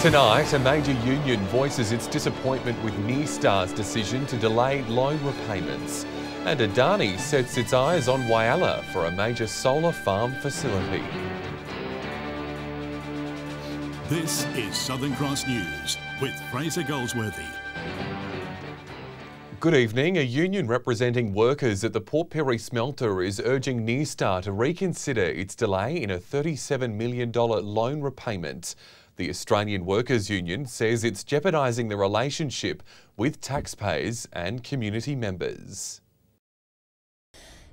Tonight, a major union voices its disappointment with Nearstar's decision to delay loan repayments. And Adani sets its eyes on Whyalla for a major solar farm facility. This is Southern Cross News with Fraser Goldsworthy. Good evening. A union representing workers at the Pirie smelter is urging Nearstar to reconsider its delay in a $37 million loan repayment. The Australian Workers Union says it's jeopardising the relationship with taxpayers and community members.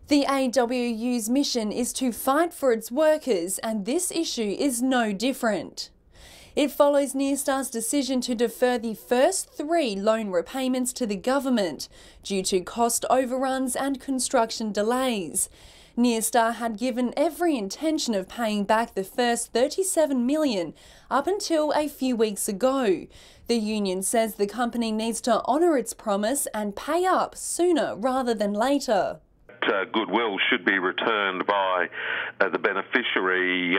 The AWU's mission is to fight for its workers, and this issue is no different. It follows Nearstar's decision to defer the first 3 loan repayments to the government due to cost overruns and construction delays. Nearstar had given every intention of paying back the first $37 million up until a few weeks ago. The union says the company needs to honour its promise and pay up sooner rather than later. Goodwill should be returned by the beneficiary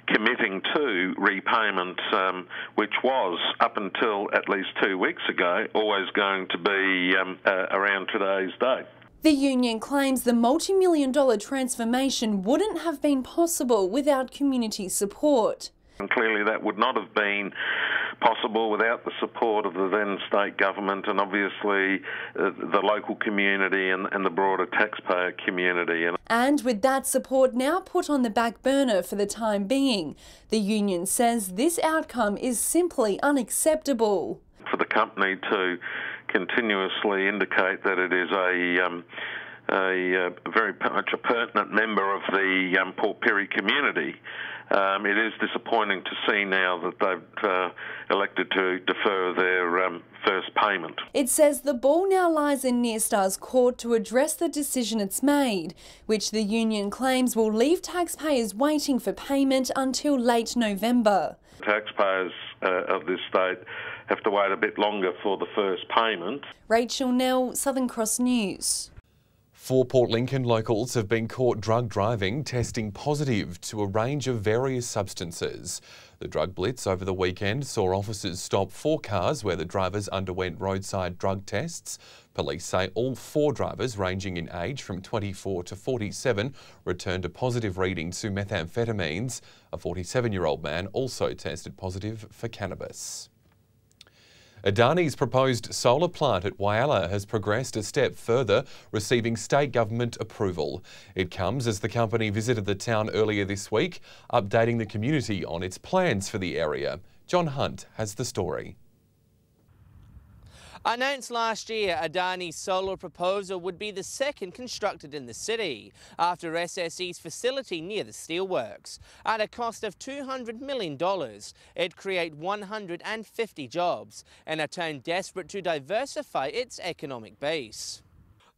committing to repayment, which was, up until at least 2 weeks ago, always going to be around today's date. The union claims the multi-million-dollar transformation wouldn't have been possible without community support. And clearly that would not have been possible without the support of the then state government and obviously the local community and the broader taxpayer community. And with that support now put on the back burner for the time being, the union says this outcome is simply unacceptable. For the company to continuously indicate that it is a very much a pertinent member of the Pirie community. It is disappointing to see now that they've elected to defer their first payment. It says the ball now lies in Nearstar's court to address the decision it's made, which the union claims will leave taxpayers waiting for payment until late November. Taxpayers of this state have to wait a bit longer for the first payment. Rachel Nell, Southern Cross News. 4 Port Lincoln locals have been caught drug driving, testing positive to a range of various substances. The drug blitz over the weekend saw officers stop 4 cars where the drivers underwent roadside drug tests. Police say all 4 drivers, ranging in age from 24 to 47, returned a positive reading to methamphetamines. A 47-year-old man also tested positive for cannabis. Adani's proposed solar plant at Whyalla has progressed a step further, receiving state government approval. It comes as the company visited the town earlier this week, updating the community on its plans for the area. John Hunt has the story. Announced last year, Adani's solar proposal would be the second constructed in the city, after SSE's facility near the steelworks. At a cost of $200 million, it'd create 150 jobs in a town desperate to diversify its economic base.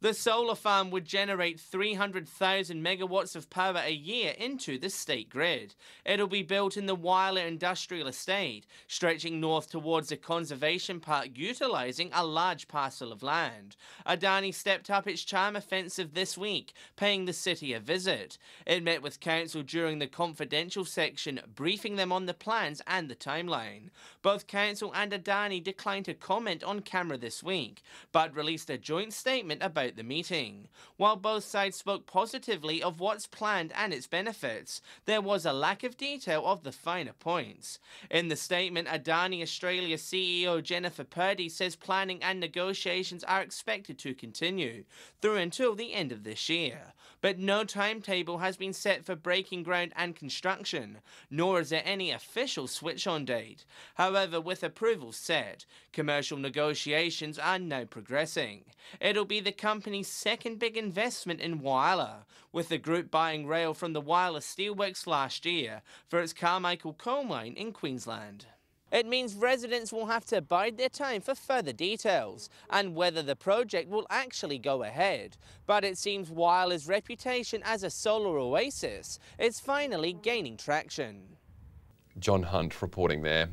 The solar farm would generate 300,000 megawatts of power a year into the state grid. It'll be built in the Whyalla Industrial Estate, stretching north towards the conservation park, utilising a large parcel of land. Adani stepped up its charm offensive this week, paying the city a visit. It met with council during the confidential section, briefing them on the plans and the timeline. Both council and Adani declined to comment on camera this week, but released a joint statement about the meeting. While both sides spoke positively of what's planned and its benefits, there was a lack of detail of the finer points. In the statement, Adani Australia CEO Jennifer Purdy says planning and negotiations are expected to continue through until the end of this year, but no timetable has been set for breaking ground and construction, nor is there any official switch-on date. However, with approval set, commercial negotiations are now progressing. It'll be the company's second big investment in Whyalla, with the group buying rail from the Whyalla Steelworks last year for its Carmichael coal mine in Queensland. It means residents will have to bide their time for further details and whether the project will actually go ahead. But it seems Whyalla's reputation as a solar oasis is finally gaining traction. John Hunt reporting there.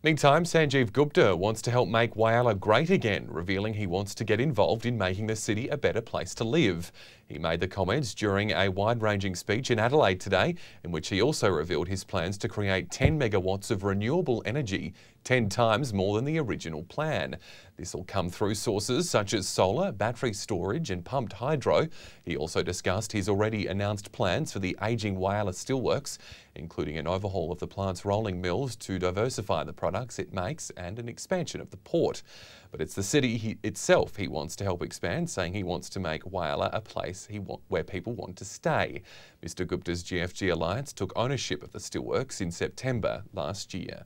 Meantime, Sanjeev Gupta wants to help make Whyalla great again, revealing he wants to get involved in making the city a better place to live. He made the comments during a wide-ranging speech in Adelaide today, in which he also revealed his plans to create 10 megawatts of renewable energy, 10 times more than the original plan. This will come through sources such as solar, battery storage and pumped hydro. He also discussed his already announced plans for the ageing Whyalla steelworks, including an overhaul of the plant's rolling mills to diversify the products it makes and an expansion of the port. But it's the city itself he wants to help expand, saying he wants to make Whyalla a place where people want to stay. Mr Gupta's GFG Alliance took ownership of the steelworks in September last year.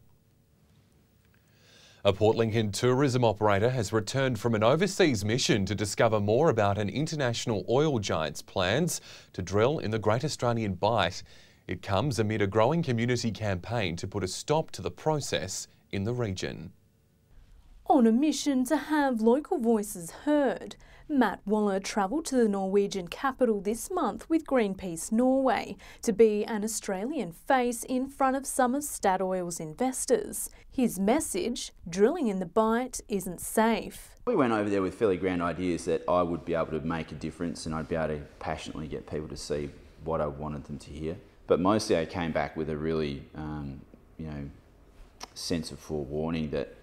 A Port Lincoln tourism operator has returned from an overseas mission to discover more about an international oil giant's plans to drill in the Great Australian Bight. It comes amid a growing community campaign to put a stop to the process in the region. On a mission to have local voices heard, Matt Whyalla travelled to the Norwegian capital this month with Greenpeace Norway to be an Australian face in front of some of Statoil's investors. His message, drilling in the Bight isn't safe. We went over there with fairly grand ideas that I would be able to make a difference and I'd be able to passionately get people to see what I wanted them to hear. But mostly I came back with a really, sense of forewarning that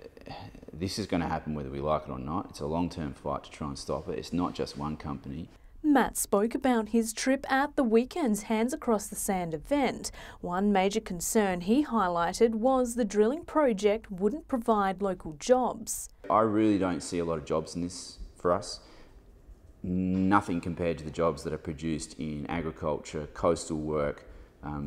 this is going to happen whether we like it or not. It's a long-term fight to try and stop it. It's not just one company. Matt spoke about his trip at the weekend's Hands Across the Sand event. One major concern he highlighted was the drilling project wouldn't provide local jobs. I really don't see a lot of jobs in this for us. Nothing compared to the jobs that are produced in agriculture, coastal work,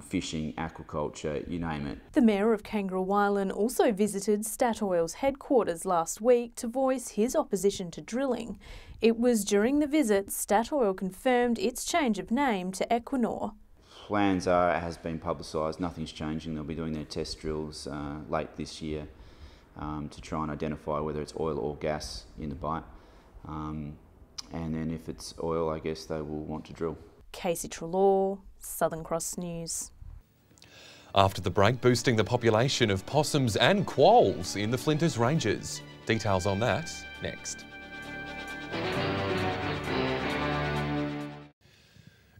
fishing, aquaculture, you name it. The Mayor of Kangaroo Island also visited Statoil's headquarters last week to voice his opposition to drilling. It was during the visit Statoil confirmed its change of name to Equinor. Plans are, has been publicised, nothing's changing. They'll be doing their test drills late this year to try and identify whether it's oil or gas in the Bight. And then if it's oil, I guess they will want to drill. Casey Trelaw, Southern Cross News. After the break, boosting the population of possums and quolls in the Flinders Ranges. Details on that next.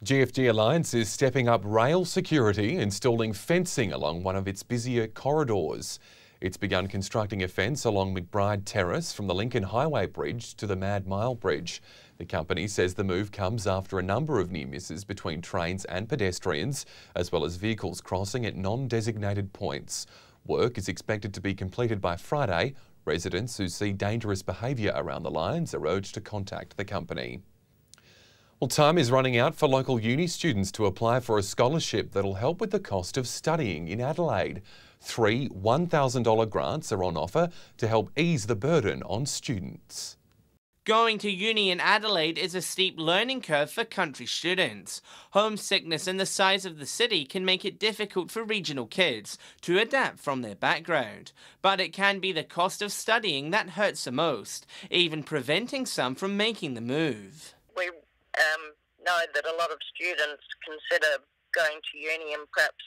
GFG Alliance is stepping up rail security, installing fencing along one of its busier corridors. It's begun constructing a fence along McBride Terrace from the Lincoln Highway Bridge to the Mad Mile Bridge. The company says the move comes after a number of near misses between trains and pedestrians, as well as vehicles crossing at non-designated points. Work is expected to be completed by Friday. Residents who see dangerous behaviour around the lines are urged to contact the company. Well, time is running out for local uni students to apply for a scholarship that'll help with the cost of studying in Adelaide. 3 $1,000 grants are on offer to help ease the burden on students. Going to uni in Adelaide is a steep learning curve for country students. Homesickness and the size of the city can make it difficult for regional kids to adapt from their background. But it can be the cost of studying that hurts the most, even preventing some from making the move. We know that a lot of students consider going to uni and perhaps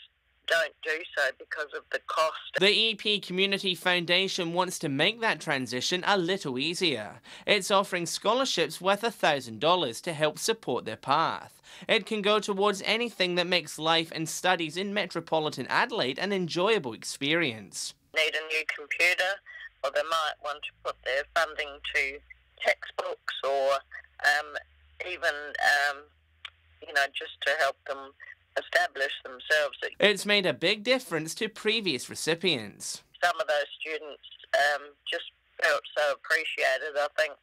don't do so because of the cost. The EP Community Foundation wants to make that transition a little easier. It's offering scholarships worth $1,000 to help support their path. It can go towards anything that makes life and studies in metropolitan Adelaide an enjoyable experience. Need a new computer, or they might want to put their funding to textbooks, or even just to help them establish themselves. It's made a big difference to previous recipients. Some of those students just felt so appreciated, I think,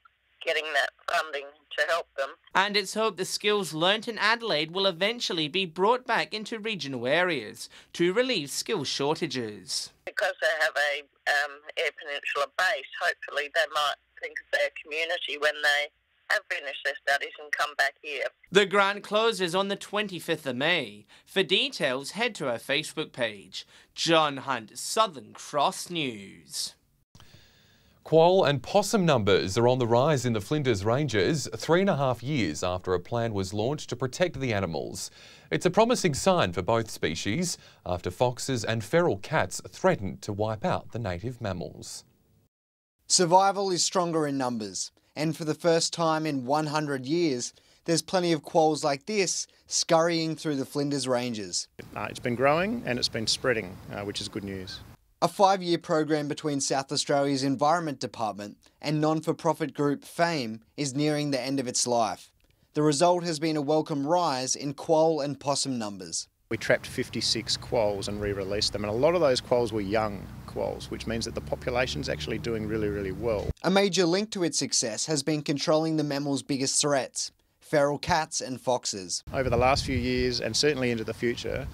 getting that funding to help them. And it's hoped the skills learnt in Adelaide will eventually be brought back into regional areas to relieve skills shortages. Because they have a Air Peninsula base, hopefully they might think of their community when they have finished their studies and come back here. The grant closes on the 25th of May. For details, head to our Facebook page. John Hunt, Southern Cross News. Quoll and possum numbers are on the rise in the Flinders Ranges 3.5 years after a plan was launched to protect the animals. It's a promising sign for both species after foxes and feral cats threatened to wipe out the native mammals. Survival is stronger in numbers, and for the first time in 100 years, there's plenty of quolls like this scurrying through the Flinders Ranges. It's been growing and it's been spreading, which is good news. A 5-year program between South Australia's Environment Department and non-for-profit group FAME is nearing the end of its life. The result has been a welcome rise in quoll and possum numbers. We trapped 56 quolls and re-released them, and a lot of those quolls were young quolls, which means that the population's actually doing really, really well. A major link to its success has been controlling the mammal's biggest threats, feral cats and foxes. Over the last few years, and certainly into the future,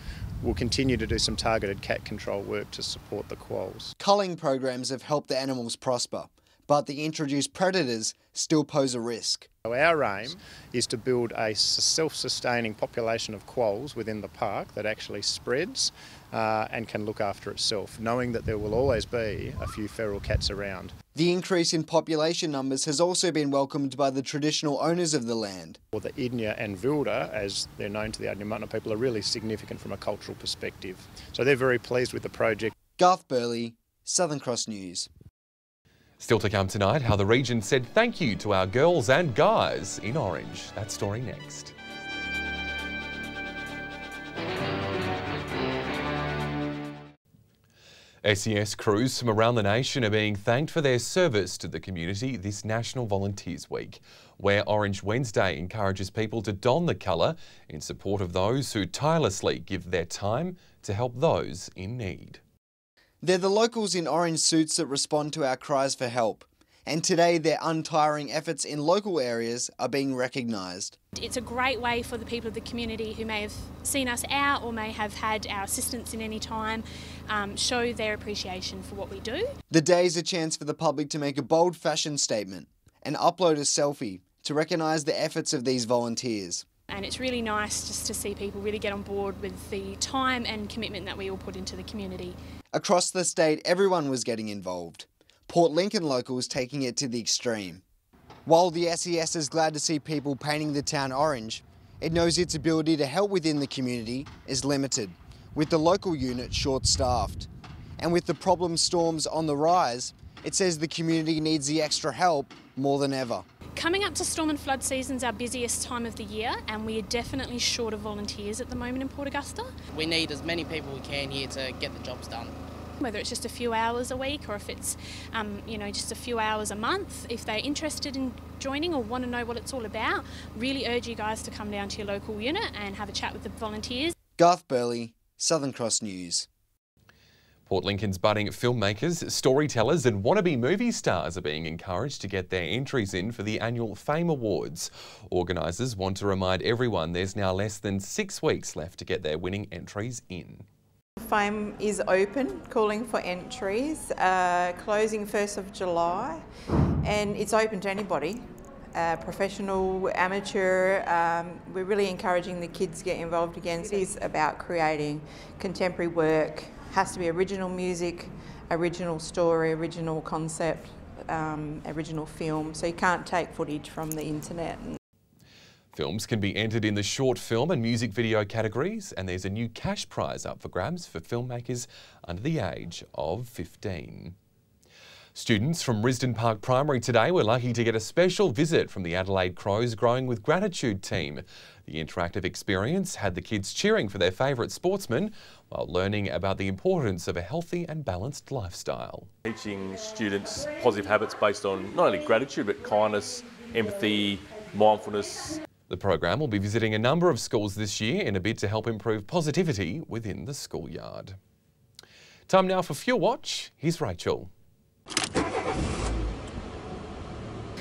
we'll continue to do some targeted cat control work to support the quolls. Culling programs have helped the animals prosper, but the introduced predators still pose a risk. Our aim is to build a self-sustaining population of quolls within the park that actually spreads and can look after itself, knowing that there will always be a few feral cats around. The increase in population numbers has also been welcomed by the traditional owners of the land. Or the Idnia and Vilda, as they're known to the Adnyamatna people, are really significant from a cultural perspective. So they're very pleased with the project. Garth Burley, Southern Cross News. Still to come tonight, how the region said thank you to our girls and guys in orange. That story next. SES crews from around the nation are being thanked for their service to the community this National Volunteers Week, where Orange Wednesday encourages people to don the colour in support of those who tirelessly give their time to help those in need. They're the locals in orange suits that respond to our cries for help, and today their untiring efforts in local areas are being recognised. It's a great way for the people of the community who may have seen us out or may have had our assistance in any time show their appreciation for what we do. The day is a chance for the public to make a bold fashion statement and upload a selfie to recognise the efforts of these volunteers. And it's really nice just to see people really get on board with the time and commitment that we all put into the community. Across the state, everyone was getting involved. Port Lincoln locals taking it to the extreme. While the SES is glad to see people painting the town orange, it knows its ability to help within the community is limited, with the local unit short-staffed. And with the problem storms on the rise, it says the community needs the extra help more than ever. Coming up to storm and flood season's our busiest time of the year, and we are definitely short of volunteers at the moment in Port Augusta. We need as many people we can here to get the jobs done. Whether it's just a few hours a week or if it's just a few hours a month, if they're interested in joining or want to know what it's all about, really urge you guys to come down to your local unit and have a chat with the volunteers. Garth Burley, Southern Cross News. Port Lincoln's budding filmmakers, storytellers and wannabe movie stars are being encouraged to get their entries in for the annual FAME Awards. Organisers want to remind everyone there's now less than 6 weeks left to get their winning entries in. FAME is open, calling for entries, closing 1st of July, and it's open to anybody, professional, amateur. We're really encouraging the kids to get involved again. It is about creating contemporary work. Has to be original music, original story, original concept, original film, so you can't take footage from the internet. Films can be entered in the short film and music video categories, and there's a new cash prize up for grabs for filmmakers under the age of 15. Students from Risdon Park Primary today were lucky to get a special visit from the Adelaide Crows Growing with Gratitude team. The interactive experience had the kids cheering for their favourite sportsman while learning about the importance of a healthy and balanced lifestyle. Teaching students positive habits based on not only gratitude but kindness, empathy, mindfulness. The program will be visiting a number of schools this year in a bid to help improve positivity within the schoolyard. Time now for Fuel Watch. Here's Rachel.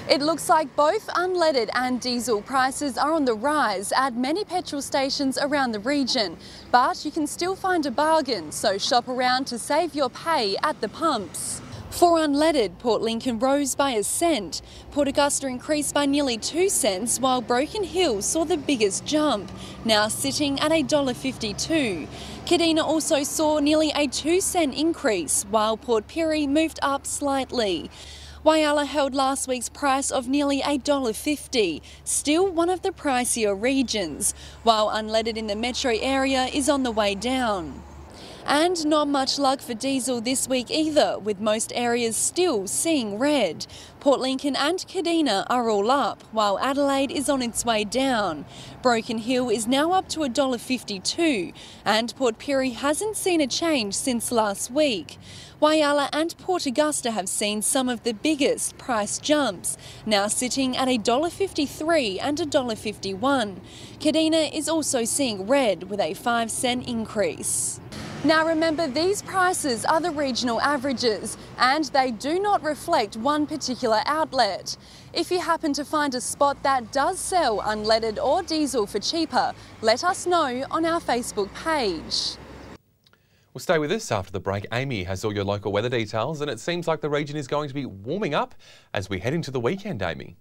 It looks like both unleaded and diesel prices are on the rise at many petrol stations around the region, but you can still find a bargain, so shop around to save your pay at the pumps. For unleaded, Port Lincoln rose by a cent, Port Augusta increased by nearly 2 cents, while Broken Hill saw the biggest jump, now sitting at $1.52. Kadina also saw nearly a 2 cent increase, while Port Pirie moved up slightly. Whyalla held last week's price of nearly $1.50, still one of the pricier regions, while unleaded in the metro area is on the way down. And not much luck for diesel this week either, with most areas still seeing red. Port Lincoln and Kadina are all up, while Adelaide is on its way down. Broken Hill is now up to $1.52, and Port Pirie hasn't seen a change since last week. Whyalla and Port Augusta have seen some of the biggest price jumps, now sitting at $1.53 and $1.51. Kadina is also seeing red with a 5-cent increase. Now remember, these prices are the regional averages and they do not reflect one particular outlet. If you happen to find a spot that does sell unleaded or diesel for cheaper, let us know on our Facebook page. Well, stay with us after the break. Amy has all your local weather details, and it seems like the region is going to be warming up as we head into the weekend, Amy.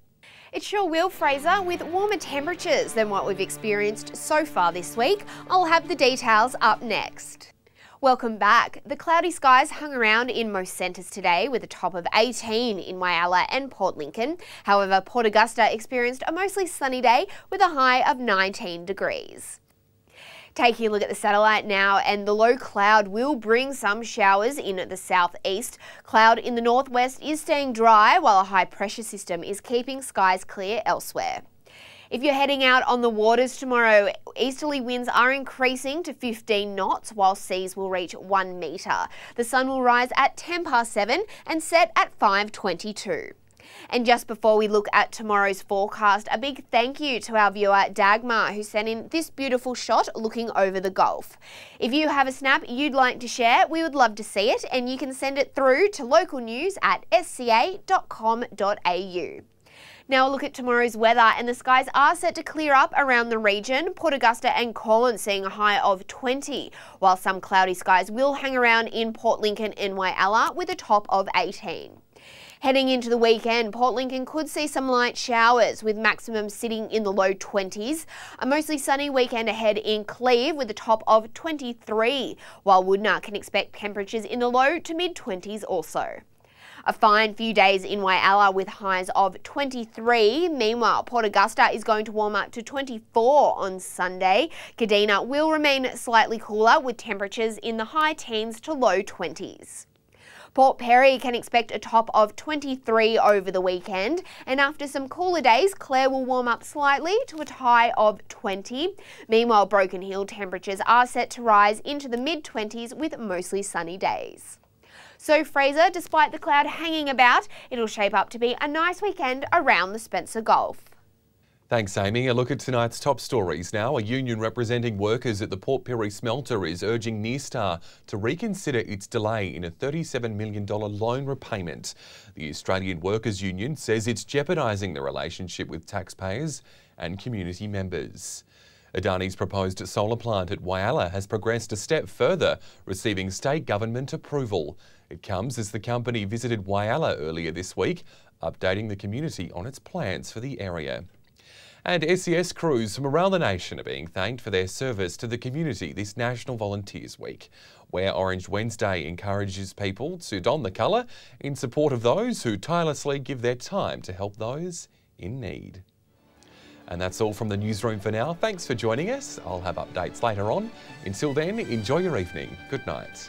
It sure will, Fraser, with warmer temperatures than what we've experienced so far this week. I'll have the details up next. Welcome back. The cloudy skies hung around in most centres today with a top of 18 in Whyalla and Port Lincoln. However, Port Augusta experienced a mostly sunny day with a high of 19 degrees. Taking a look at the satellite now, and the low cloud will bring some showers in the southeast. Cloud in the northwest is staying dry, while a high pressure system is keeping skies clear elsewhere. If you're heading out on the waters tomorrow, easterly winds are increasing to 15 knots, while seas will reach 1 metre. The sun will rise at 7:10 and set at 5:22. And just before we look at tomorrow's forecast, a big thank you to our viewer Dagmar, who sent in this beautiful shot looking over the Gulf. If you have a snap you'd like to share, we would love to see it, and you can send it through to localnews@sca.com.au. Now a look at tomorrow's weather, and the skies are set to clear up around the region. Port Augusta and Collins seeing a high of 20, while some cloudy skies will hang around in Port Lincoln and Whyalla with a top of 18. Heading into the weekend, Port Lincoln could see some light showers with maximums sitting in the low 20s. A mostly sunny weekend ahead in Cleve with a top of 23, while Woodnut can expect temperatures in the low to mid-20s also. A fine few days in Whyalla with highs of 23. Meanwhile, Port Augusta is going to warm up to 24 on Sunday. Kadina will remain slightly cooler with temperatures in the high teens to low 20s. Port Pirie can expect a top of 23 over the weekend, and after some cooler days, Clare will warm up slightly to a high of 20. Meanwhile, Broken Hill temperatures are set to rise into the mid-20s with mostly sunny days. So Fraser, despite the cloud hanging about, it'll shape up to be a nice weekend around the Spencer Gulf. Thanks, Amy. A look at tonight's top stories now. A union representing workers at the Port Pirie smelter is urging Nearstar to reconsider its delay in a $37 million loan repayment. The Australian Workers Union says it's jeopardising the relationship with taxpayers and community members. Adani's proposed solar plant at Whyalla has progressed a step further, receiving state government approval. It comes as the company visited Whyalla earlier this week, updating the community on its plans for the area. And SES crews from around the nation are being thanked for their service to the community this National Volunteers Week, where Orange Wednesday encourages people to don the colour in support of those who tirelessly give their time to help those in need. And that's all from the newsroom for now. Thanks for joining us. I'll have updates later on. Until then, enjoy your evening. Good night.